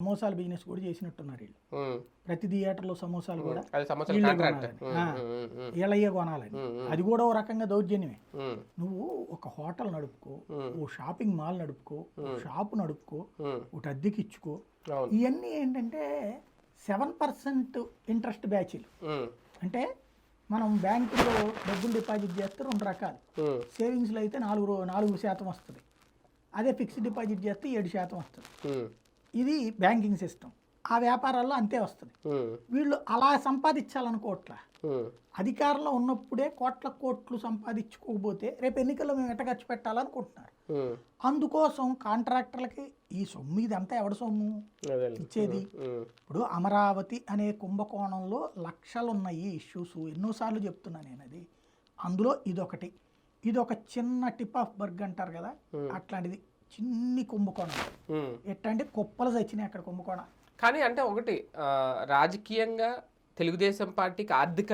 సమోసాల business కూడా చేసినట్టున్నారు వీళ్ళు. ప్రతి థియేటర్లో సమోసాలు కూడా వీళ్ళయ్యే కొనాలని. అది కూడా ఓ రకంగా దౌర్జన్యమే. నువ్వు ఒక హోటల్ నడుపుకో, ఓ షాపింగ్ మాల్ నడుపుకో, ఓ షాపు నడుపుకో, ఒకటి అద్దెకి ఇచ్చుకో. ఇవన్నీ ఏంటంటే 7% ఇంట్రెస్ట్ బ్యాచీలు. అంటే మనం బ్యాంకులో డబ్బులు డిపాజిట్ చేస్తే 2 రకాలు. సేవింగ్స్లో అయితే 4% వస్తుంది. అదే ఫిక్స్డ్ డిపాజిట్ చేస్తే 7% వస్తుంది. ఇది బ్యాంకింగ్ సిస్టమ్. ఆ వ్యాపారాల్లో అంతే వస్తుంది. వీళ్ళు అలా సంపాదించాలనుకోవట్లా. అధికారంలో ఉన్నప్పుడే కోట్లు సంపాదించుకోకపోతే రేపు ఎన్నికల్లో మేము ఎట్ట ఖర్చు పెట్టాలనుకుంటున్నారు. అందుకోసం కాంట్రాక్టర్లకి ఈ సొమ్ము ఇదంతా ఎవడ సొమ్ము ఇచ్చేది? ఇప్పుడు అమరావతి అనే కుంభకోణంలో లక్షలు ఉన్నాయి ఇష్యూస్. ఎన్నోసార్లు చెప్తున్నా నేను అది. అందులో ఇదొకటి. ఇది ఒక చిన్న టిప్ ఆఫ్ బర్గ్ అంటారు కదా, అట్లాంటిది. చిన్ని కుంభకోణం. ఎట్టంటే కుప్పలు వచ్చినాయి అక్కడ కుంభకోణం. కానీ అంటే ఒకటి రాజకీయంగా తెలుగుదేశం పార్టీకి ఆర్థిక